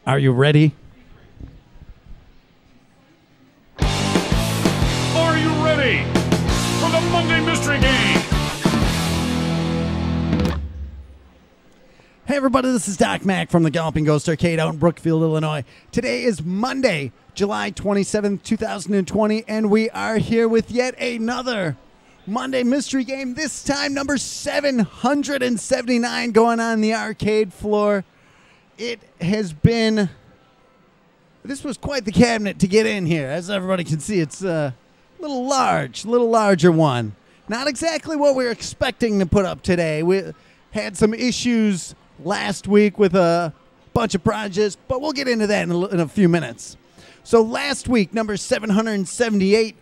Are you ready? Are you ready for the Monday Mystery Game? Hey everybody, this is Doc Mack from the Galloping Ghost Arcade out in Brookfield, Illinois. Today is Monday, July 27th, 2020, and we are here with yet another Monday Mystery Game, this time number 779 going on the arcade floor. It has been... This was quite the cabinet to get in here. As everybody can see, it's a little larger one. Not exactly what we were expecting to put up today. We had some issues last week with a bunch of projects, but we'll get into that in a few minutes. So last week, number 778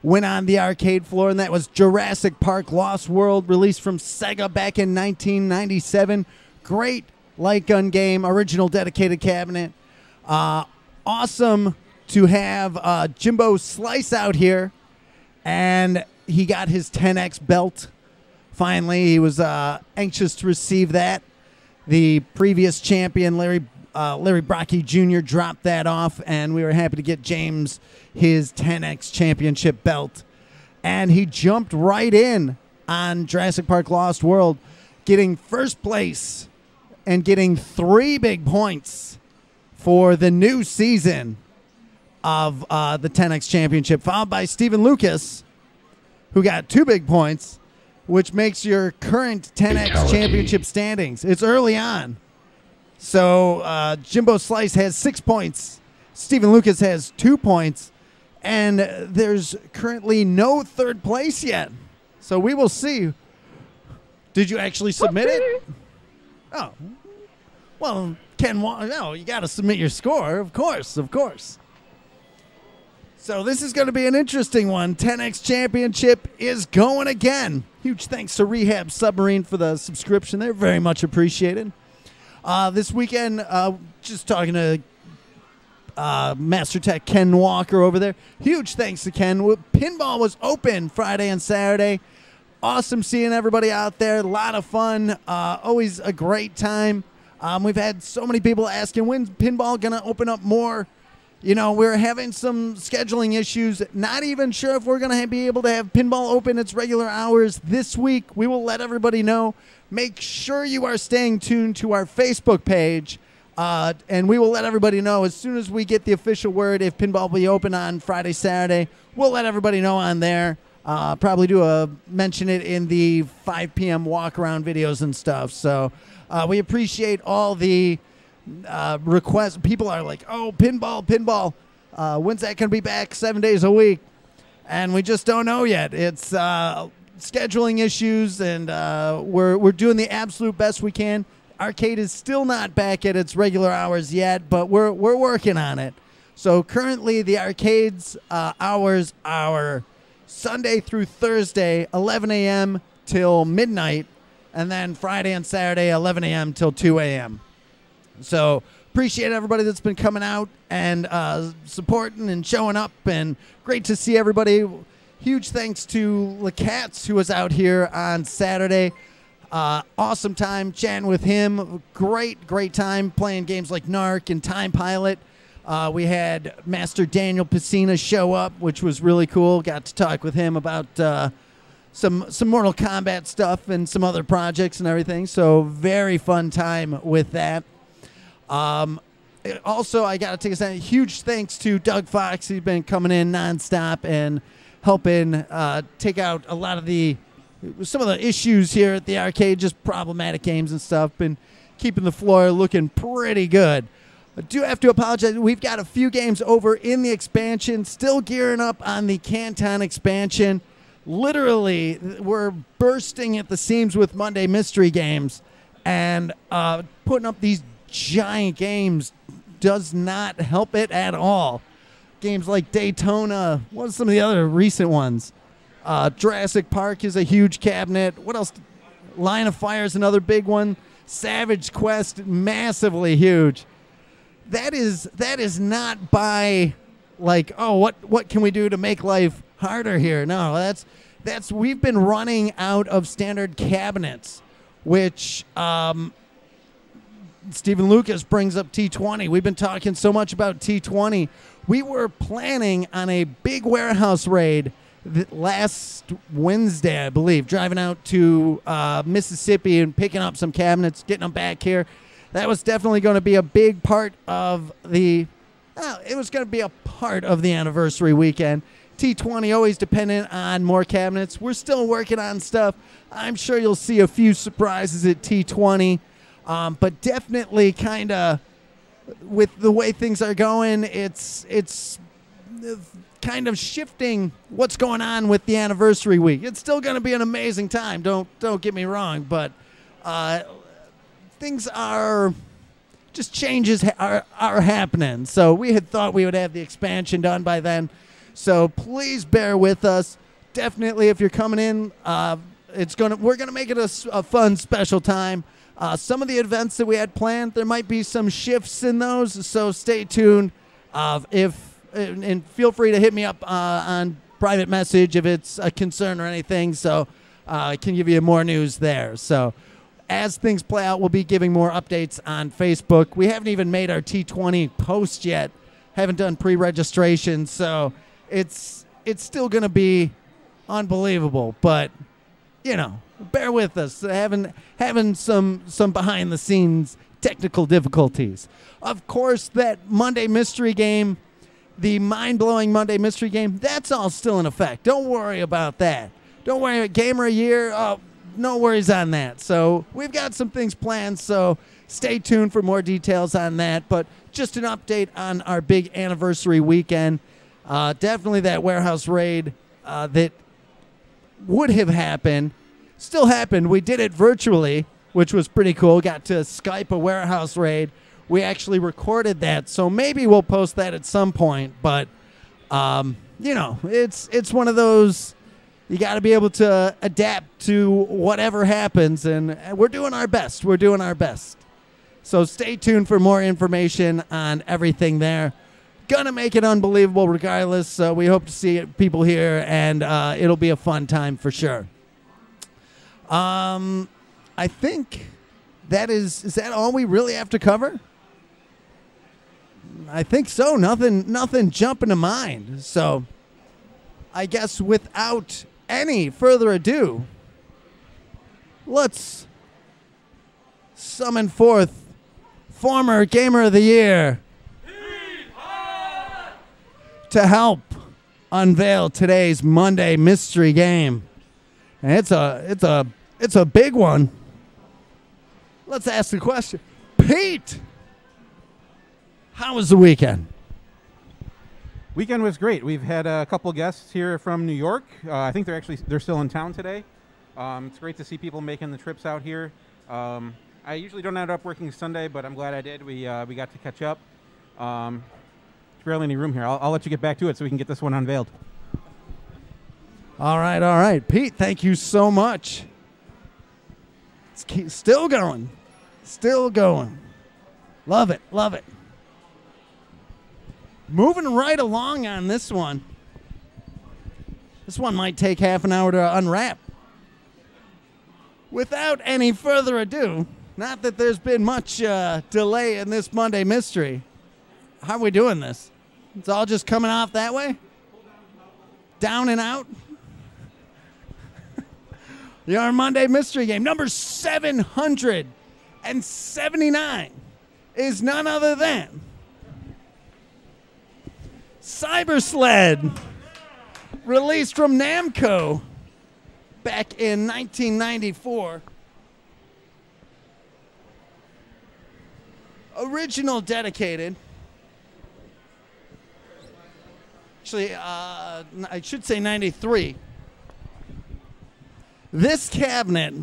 went on the arcade floor, and that was Jurassic Park Lost World, released from Sega back in 1997. Great light gun game, original dedicated cabinet. Awesome to have Jimbo Slice out here, and he got his 10X belt. Finally, he was anxious to receive that. The previous champion, Larry Brocky Jr., dropped that off, and we were happy to get James his 10X championship belt. And he jumped right in on Jurassic Park Lost World, getting first place and getting 3 big points for the new season of the 10X Championship, followed by Stephen Lucas, who got 2 big points, which makes your current 10X Championship standings. It's early on. So Jimbo Slice has 6 points. Stephen Lucas has 2 points. And there's currently no third place yet. So we will see. Did you actually submit it? Oh. Well, no, you got to submit your score, of course. So this is going to be an interesting one. 10X Championship is going again. Huge thanks to Rehab Submarine for the subscription. They're very much appreciated. This weekend, just talking to Master Tech Ken Walker over there. Huge thanks to Ken. Pinball was open Friday and Saturday. Awesome seeing everybody out there. A lot of fun. Always a great time. We've had so many people asking, when's pinball going to open up more? You know, we're having some scheduling issues. Not even sure if we're going to be able to have pinball open its regular hours this week. We will let everybody know. Make sure you are staying tuned to our Facebook page, and we will let everybody know as soon as we get the official word if pinball will be open on Friday, Saturday. We'll let everybody know on there. Probably mention it in the 5 p.m. walk-around videos and stuff. So we appreciate all the requests. People are like, oh, pinball. When's that going to be back? 7 days a week. And we just don't know yet. It's scheduling issues, and we're doing the absolute best we can. Arcade is still not back at its regular hours yet, but we're working on it. So currently the arcade's hours are Sunday through Thursday, 11 a.m. till midnight, and then Friday and Saturday, 11 a.m. till 2 a.m. So appreciate everybody that's been coming out and supporting and showing up, and great to see everybody. Huge thanks to LeCats, who was out here on Saturday. Awesome time chatting with him. Great time playing games like Narc and Time Pilot. We had Master Daniel Pacina show up, which was really cool. Got to talk with him about some Mortal Kombat stuff and some other projects and everything. So very fun time with that. Also, I got to take a huge thanks to Doug Fox. He's been coming in nonstop and helping take out a lot of some of the issues here at the arcade, just problematic games and stuff, and keeping the floor looking pretty good. I do have to apologize. We've got a few games over in the expansion, still gearing up on the Canton expansion. Literally, we're bursting at the seams with Monday Mystery Games, and putting up these giant games does not help it at all. Games like Daytona, what are some of the other recent ones? Jurassic Park is a huge cabinet. What else? Line of Fire is another big one. Savage Quest, massively huge. That is not by like, oh, what can we do to make life harder here? No, that's we've been running out of standard cabinets, which Stephen Lucas brings up T20. We've been talking so much about T20. We were planning on a big warehouse raid last Wednesday, I believe, driving out to Mississippi and picking up some cabinets, getting them back here. That was definitely going to be a big part of the it was going to be a part of the anniversary weekend. T20 always dependent on more cabinets. We're still working on stuff. I'm sure you'll see a few surprises at T20, but definitely kind of with the way things are going, it's kind of shifting what's going on with the anniversary week. It's still going to be an amazing time. Don't get me wrong, but things are just changes are happening. So we had thought we would have the expansion done by then. So please bear with us. Definitely, if you're coming in, we're gonna make it a fun, special time. Some of the events that we had planned, there might be some shifts in those. So stay tuned. And feel free to hit me up on private message if it's a concern or anything. So I can give you more news there. So as things play out, we'll be giving more updates on Facebook. We haven't even made our T20 post yet. Haven't done pre-registration, so it's still going to be unbelievable. But bear with us. Having some behind the scenes technical difficulties. Of course, that Monday mystery game, the mind-blowing Monday mystery game, that's all still in effect. Don't worry about that. Don't worry about Gamer a Year. Oh, no worries on that. So we've got some things planned, so stay tuned for more details on that. But just an update on our big anniversary weekend. Definitely that warehouse raid that would have happened, still happened. We did it virtually, which was pretty cool. Got to Skype a warehouse raid. We actually recorded that, so maybe we'll post that at some point. But, it's one of those, you got to be able to adapt to whatever happens, and we're doing our best. We're doing our best. So stay tuned for more information on everything there. Gonna make it unbelievable regardless, so we hope to see people here, and it'll be a fun time for sure. I think is that all we really have to cover? I think so. Nothing jumping to mind. So I guess without any further ado, let's summon forth former Gamer of the Year to help unveil today's Monday mystery game. And it's a big one. Let's ask the question. Pete, how was the weekend? Weekend was great. We've had a couple guests here from New York. I think they're still in town today. It's great to see people making the trips out here. I usually don't end up working Sunday, but I'm glad I did. We got to catch up. There's barely any room here. I'll let you get back to it so we can get this one unveiled. All right. Pete, thank you so much. It's still going. Love it. Moving right along on this one. This one might take half an hour to unwrap. Without any further ado, not that there's been much delay in this Monday mystery. How are we doing this? It's all just coming off that way? Down and out? Your Monday mystery game, number 779, is none other than Cyber Sled, released from Namco back in 1994. Original dedicated. Actually, I should say 93. This cabinet,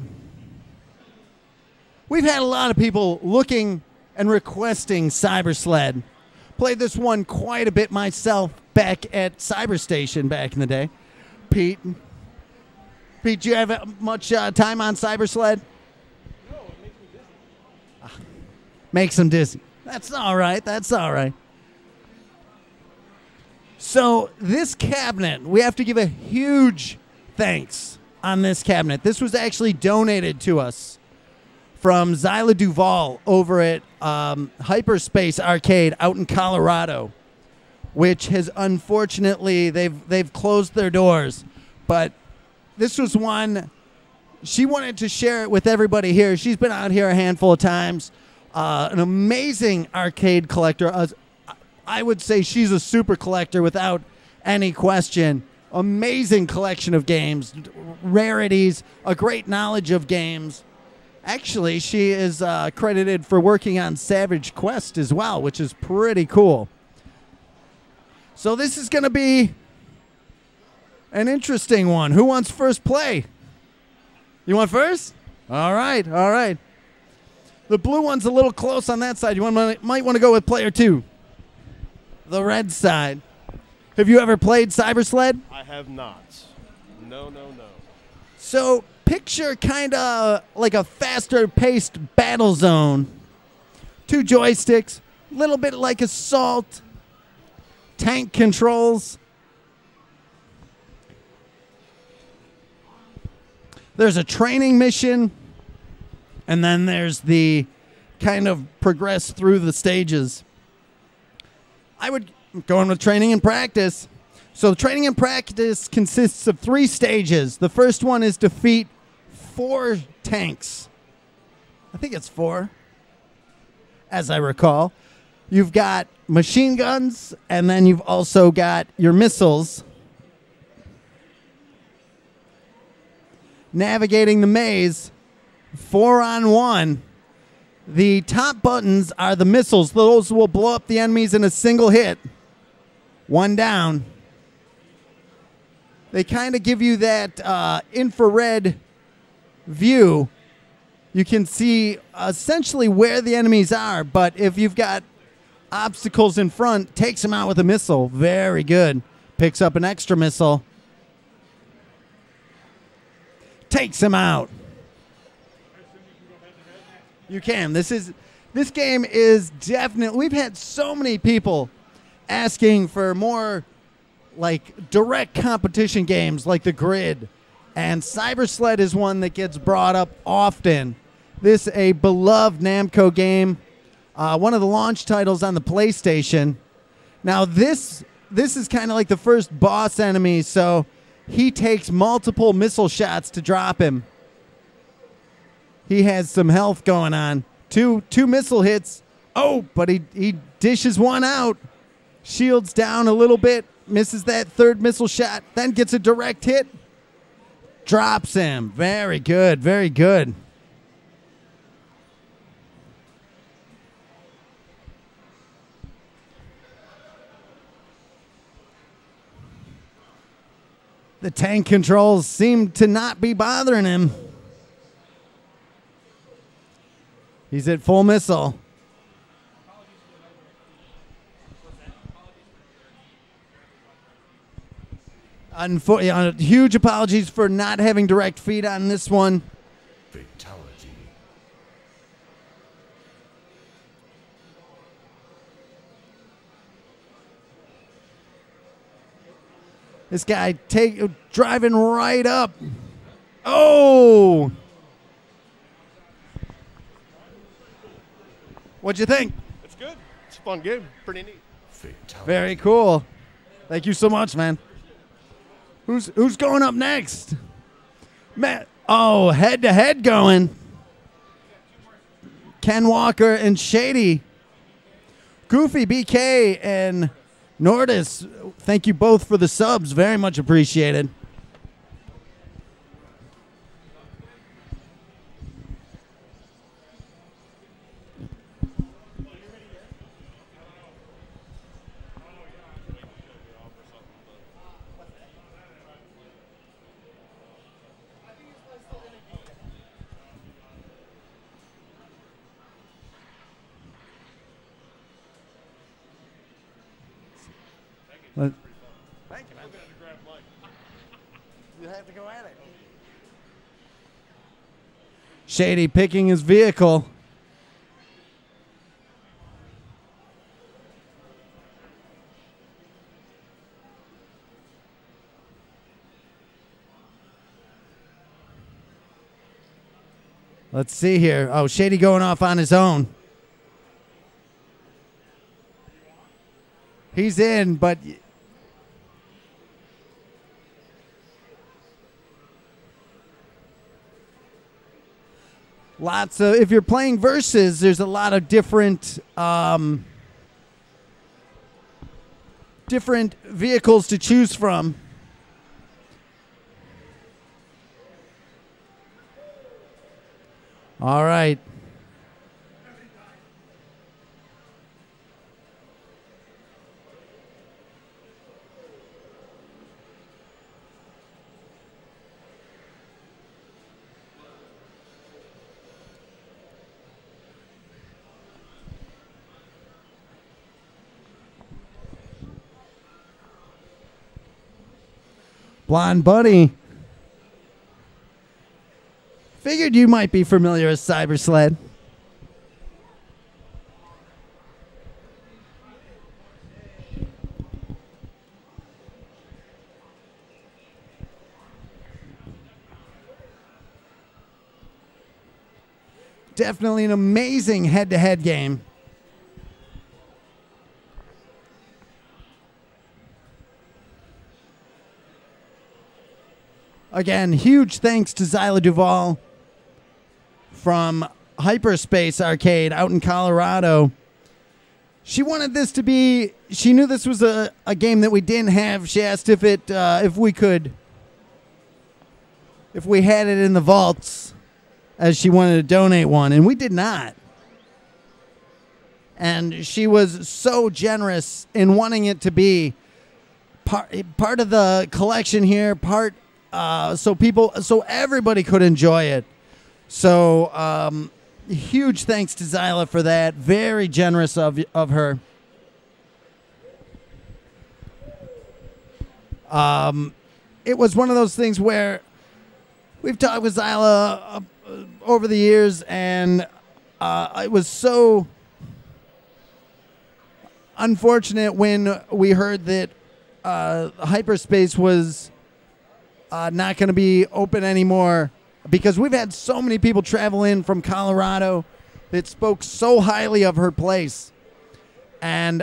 we've had a lot of people looking and requesting Cyber Sled. Played this one quite a bit myself back at Cyberstation back in the day. Pete, do you have much time on Cyber Sled? No, it makes me dizzy. Makes him dizzy. That's all right. So this cabinet, we have to give a huge thanks on this cabinet. This was actually donated to us from Zyla Duvall over at Hyperspace Arcade out in Colorado, which has unfortunately they've closed their doors. But this was one she wanted to share it with everybody here. She's been out here a handful of times. An amazing arcade collector. I would say she's a super collector without any question. Amazing collection of games, rarities, a great knowledge of games. Actually, she is credited for working on Savage Quest as well, which is pretty cool. So this is going to be an interesting one. Who wants first play? You want first? All right, all right. The blue one's a little close on that side. You might want to go with player 2. The red side. Have you ever played Cyber Sled? I have not. No. So picture kind of like a faster-paced battle zone. 2 joysticks, a little bit like Assault, tank controls. There's a training mission, and then there's the kind of progress through the stages. I would go in with training and practice. So training and practice consists of 3 stages. The first one is defeat 4 tanks. I think it's 4, as I recall. You've got machine guns, and then you've also got your missiles. Navigating the maze, 4-on-1. The top buttons are the missiles. Those will blow up the enemies in a single hit. 1 down. They kind of give you that infrared view. You can see essentially where the enemies are, but if you've got obstacles in front, takes them out with a missile. Very good. Picks up an extra missile. Takes them out. You can. This game is definitely. We've had so many people asking for more like direct competition games like The Grid, and Cyber Sled is one that gets brought up often. This is a beloved Namco game, one of the launch titles on the PlayStation. Now this is kind of like the first boss enemy, so he takes multiple missile shots to drop him. He has some health going on. Two missile hits. Oh, but he dishes one out. Shields down a little bit. Misses that 3rd missile shot. Then gets a direct hit. Drops him. Very good. Very good. The tank controls seem to not be bothering him. He's at full missile. Huge apologies for not having direct feed on this one. Fatality. This guy driving right up. Oh! What'd you think? It's good. It's a fun game. Pretty neat. Fatality. Very cool. Thank you so much, man. Who's going up next? Matt. Oh, head-to-head going. Ken Walker and Shady. Goofy, BK, and Nordis, thank you both for the subs. Very much appreciated. Thank you, man. You have to go at it. Shady picking his vehicle. Let's see here. Oh, Shady going off on his own. He's in, but lots of, if you're playing versus, there's a lot of different different vehicles to choose from. All right. Blonde Bunny. Figured you might be familiar with Cyber Sled. Definitely an amazing head-to-head game. Again, huge thanks to Zyla Duvall from Hyperspace Arcade out in Colorado. She wanted this to be, she knew this was a game that we didn't have. She asked if it, if we had it in the vaults, as she wanted to donate one, and we did not. And she was so generous in wanting it to be part of the collection here, so everybody could enjoy it. So huge thanks to Zyla for that. Very generous of her. It was one of those things where we've talked with Zyla over the years, and it was so unfortunate when we heard that Hyperspace was not going to be open anymore, because we've had so many people travel in from Colorado that spoke so highly of her place, and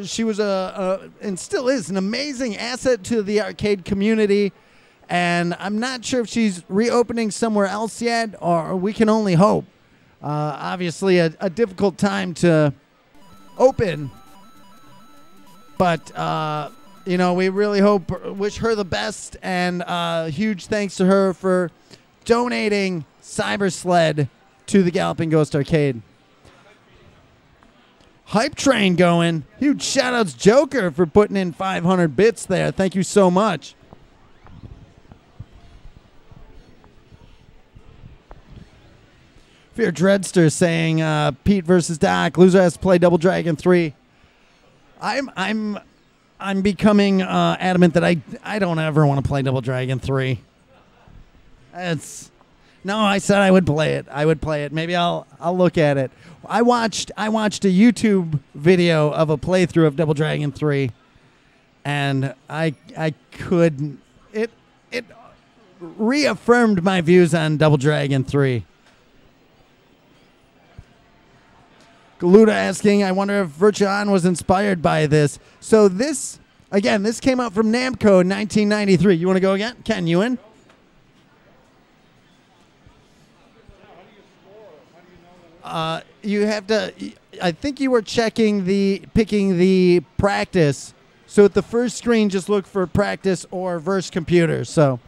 she was and still is an amazing asset to the arcade community. And I'm not sure if she's reopening somewhere else yet, or we can only hope. Obviously, a difficult time to open, but we really wish her the best, and huge thanks to her for donating Cyber Sled to the Galloping Ghost Arcade. Hype Train going. Huge shout outs Joker for putting in 500 bits there. Thank you so much. Fear Dreadster saying Pete versus Doc. Loser has to play Double Dragon 3. I'm becoming adamant that I don't ever want to play Double Dragon 3. I said I would play it. I would play it. Maybe I'll look at it. I watched a YouTube video of a playthrough of Double Dragon 3, and I couldn't. It reaffirmed my views on Double Dragon 3. Galuda asking, I wonder if Virtuon was inspired by this. So this came out from Namco in 1993. You want to go again? Ken, you in? You have to, I think you were picking the practice. So at the first screen, just look for practice or verse computer. So.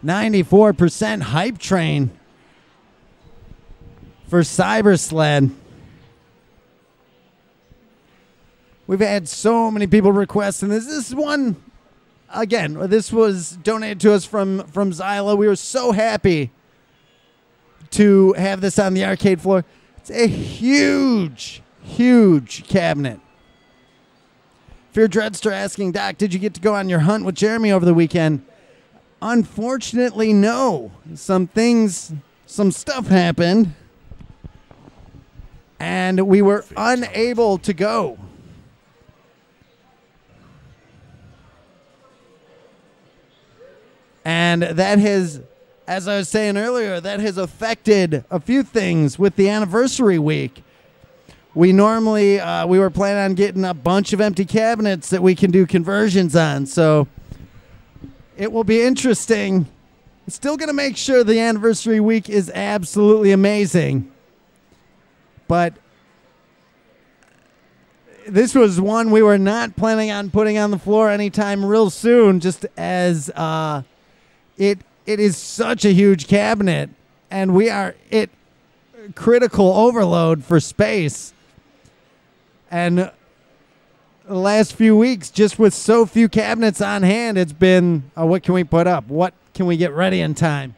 %, Hype Train for Cyber Sled. We've had so many people requesting this. This is one, again, this was donated to us from Zyla. We were so happy to have this on the arcade floor. It's a huge, huge cabinet. Fear Dreadster asking, Doc, did you get to go on your hunt with Jeremy over the weekend? Unfortunately, no. Some stuff happened. and we were unable to go. And that has, as I was saying earlier, that has affected a few things with the anniversary week. We normally, we were planning on getting a bunch of empty cabinets that we can do conversions on. So it will be interesting. Still going to make sure the anniversary week is absolutely amazing. But this was one we were not planning on putting on the floor anytime real soon, just as it is such a huge cabinet, and we are at critical overload for space. And the last few weeks, just with so few cabinets on hand, it's been, what can we put up? What can we get ready in time?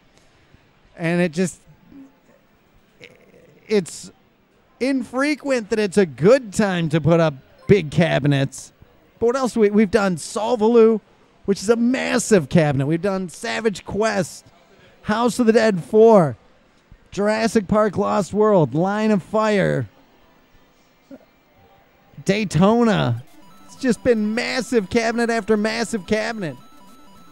And it's infrequent that it's a good time to put up big cabinets. But what else? We've done Solvaloo, which is a massive cabinet. We've done Savage Quest, House of the Dead 4, Jurassic Park Lost World, Line of Fire, Daytona. It's just been massive cabinet after massive cabinet.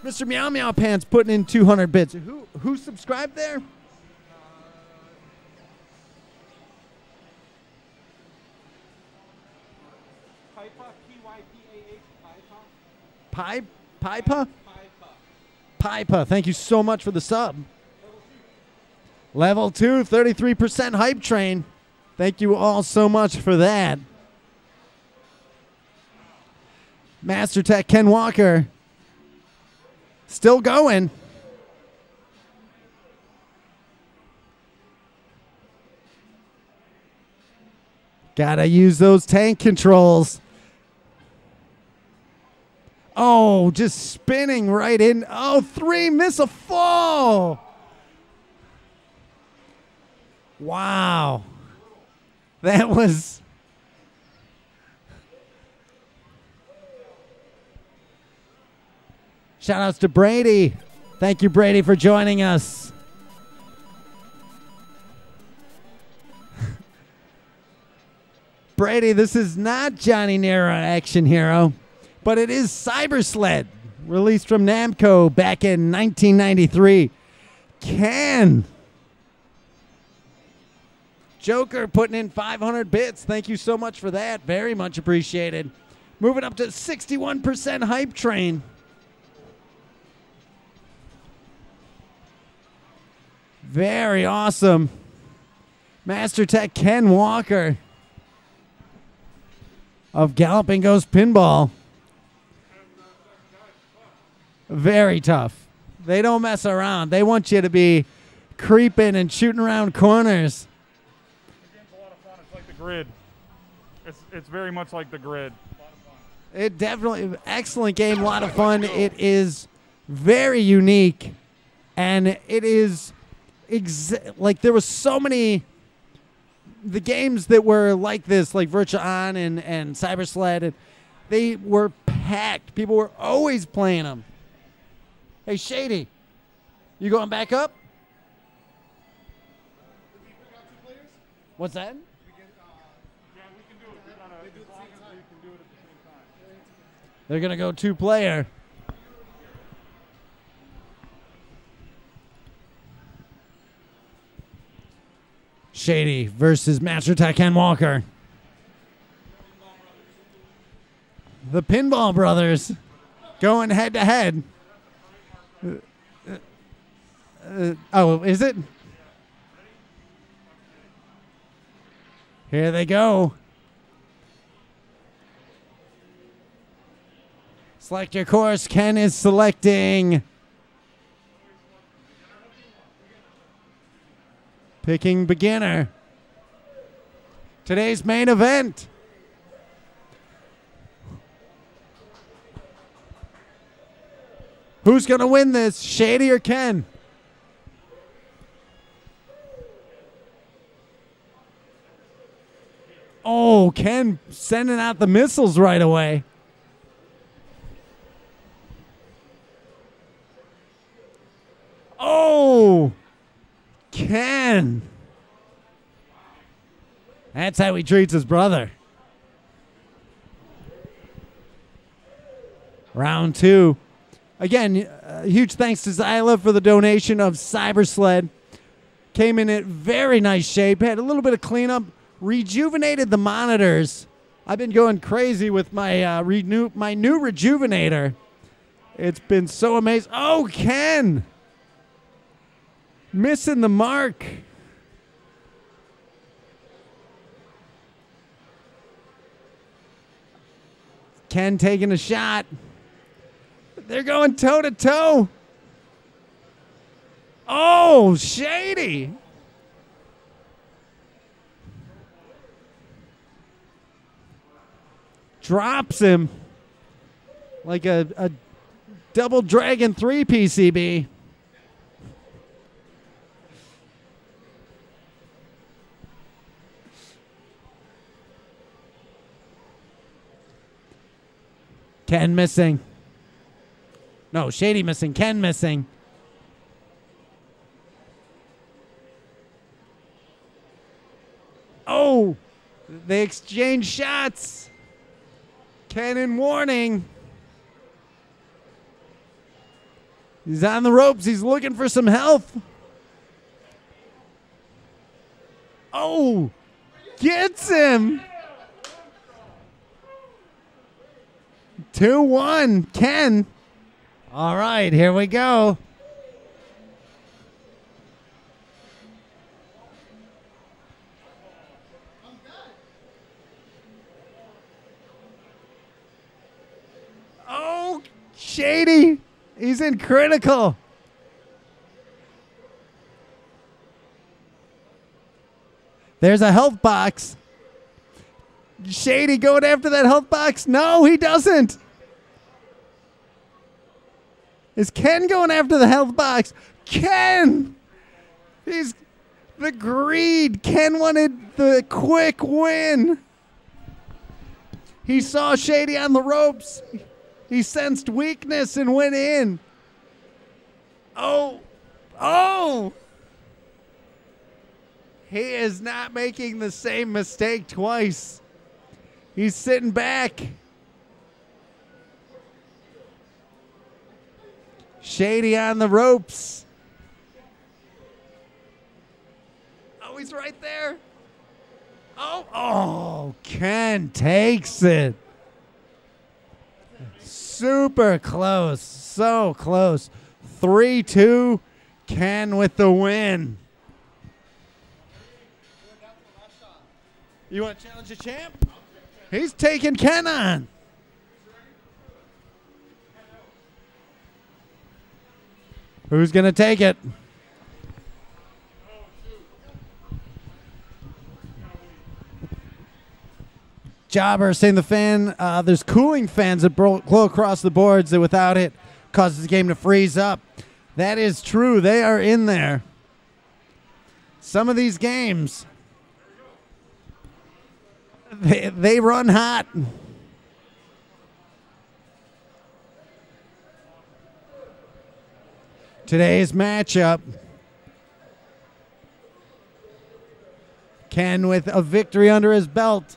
Mr. Meow Meow Pants putting in 200 bits. Who subscribed there? Pipa? Pipa. Thank you so much for the sub. Level 2, 33% hype train. Thank you all so much for that. Master Tech Ken Walker. Still going. Gotta use those tank controls. Oh, just spinning right in. Oh, 3 miss a fall. Wow. That was... Shout outs to Brady. Thank you, Brady, for joining us. Brady, this is not Johnny Nero Action Hero, but it is Cyber Sled, released from Namco back in 1993. Ken. Joker putting in 500 bits. Thank you so much for that. Very much appreciated. Moving up to 61% hype train. Very awesome. Master Tech Ken Walker of Galloping Ghost Pinball. Very tough. They don't mess around. They want you to be creeping and shooting around corners. The game's a lot of fun. It's like the Grid. It's very much like the Grid. It definitely, excellent game, a lot of fun. It is very unique, and it is like there was so many the games that were like this, like Virtua On and Cyber Sled, and they were packed. People were always playing them. Hey, Shady, you going back up? What's that? Yeah, we can do it. We gotta, as long as we can do it at the same time. They're going to go 2-player. Shady versus Master Tech Ken Walker. The Pinball Brothers going head to head. Oh, is it? Here they go. Select your course. Ken is selecting. Picking beginner. Today's main event. Who's going to win this, Shady or Ken? Oh, Ken sending out the missiles right away. Oh, Ken. That's how he treats his brother. Round 2. Again, huge thanks to Zyla for the donation of Cyber Sled. Came in very nice shape. Had a little bit of cleanup. Rejuvenated the monitors. I've been going crazy with my new Rejuvenator. It's been so amazing. Oh, Ken! Missing the mark. Ken taking a shot. They're going toe-to-toe. Oh, Shady. Drops him like a Double Dragon 3 PCB. Ken missing. No, Shady missing. Ken missing. Oh, they exchange shots. Ken in warning. He's on the ropes. He's looking for some health. Oh, gets him. 2-1, Ken. All right, here we go. Oh, Shady. He's in critical. There's a health box. Shady going after that health box. No, he doesn't. Is Ken going after the health box? Ken! He's the greed. Ken wanted the quick win. He saw Shady on the ropes. He sensed weakness and went in. Oh. Oh! He is not making the same mistake twice. He's sitting back. Shady on the ropes. Oh, he's right there. Oh, Ken takes it. Super close. So close. 3-2. Ken with the win. You want to challenge the champ? He's taking Ken on. Who's going to take it? Jobber saying the fan, there's cooling fans that blow across the boards that without it causes the game to freeze up. That is true. They are in there. Some of these games, they run hot. Today's matchup, Ken with a victory under his belt.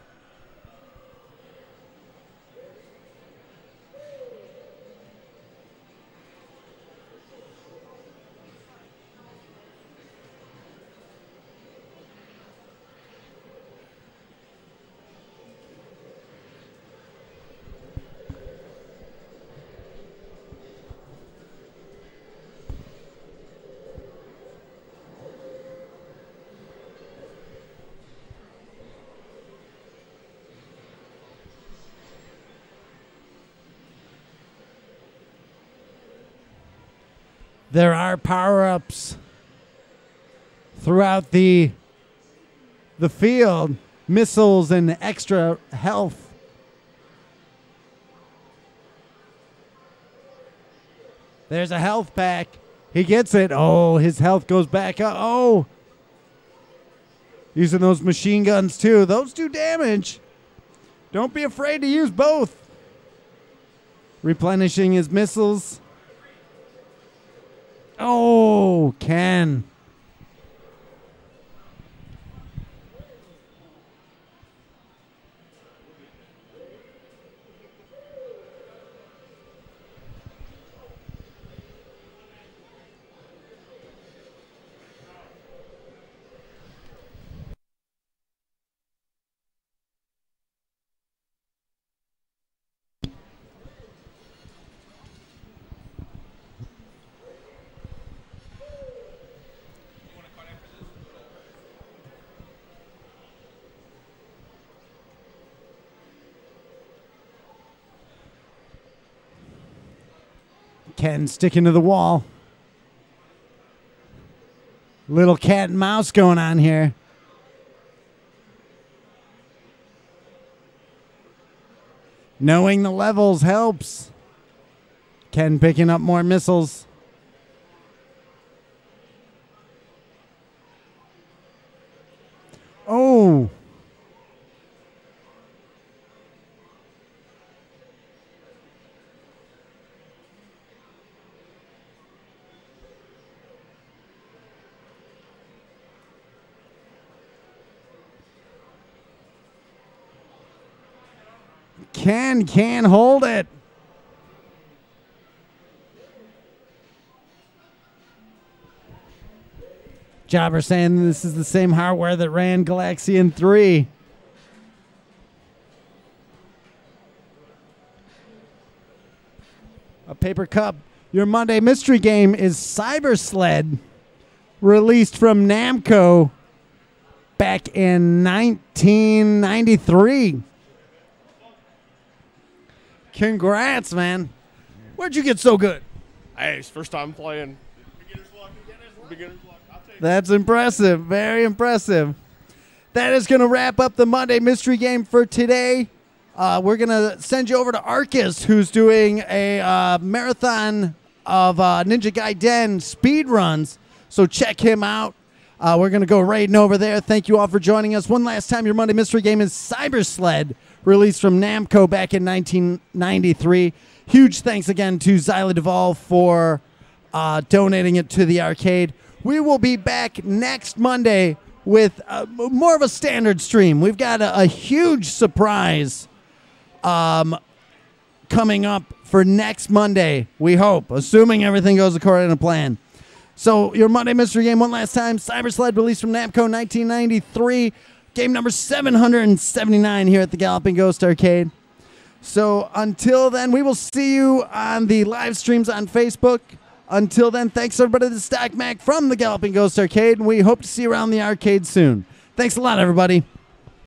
There are power-ups throughout the field, missiles and extra health. There's a health pack. He gets it. Oh, his health goes back up. Oh, using those machine guns too. Those do damage. Don't be afraid to use both. Replenishing his missiles. Oh, Ken. Ken sticking to the wall. Little cat and mouse going on here. Knowing the levels helps. Ken picking up more missiles. Oh. Ken can't hold it. Jobber saying this is the same hardware that ran Galaxian 3. A paper cup. Your Monday mystery game is Cyber Sled, released from Namco back in 1993. Congrats, man. Where'd you get so good? Hey, it's first time playing. Beginner's luck. Beginner's luck. I'll take it. That's impressive. Very impressive. That is going to wrap up the Monday mystery game for today. We're going to send you over to Arcus, who's doing a marathon of Ninja Gaiden speed runs. So check him out. We're going to go raiding over there. Thank you all for joining us. One last time, your Monday mystery game is Cyber Sled, released from Namco back in 1993. Huge thanks again to Zyla Duvall for donating it to the arcade. We will be back next Monday with more of a standard stream. We've got a huge surprise coming up for next Monday, we hope, assuming everything goes according to plan. So your Monday mystery game one last time, Cyber Sled, released from Namco 1993. Game number 779 here at the Galloping Ghost Arcade. So until then, we will see you on the live streams on Facebook. Until then, thanks everybody to Stack Mac from the Galloping Ghost Arcade, and we hope to see you around the arcade soon. Thanks a lot, everybody.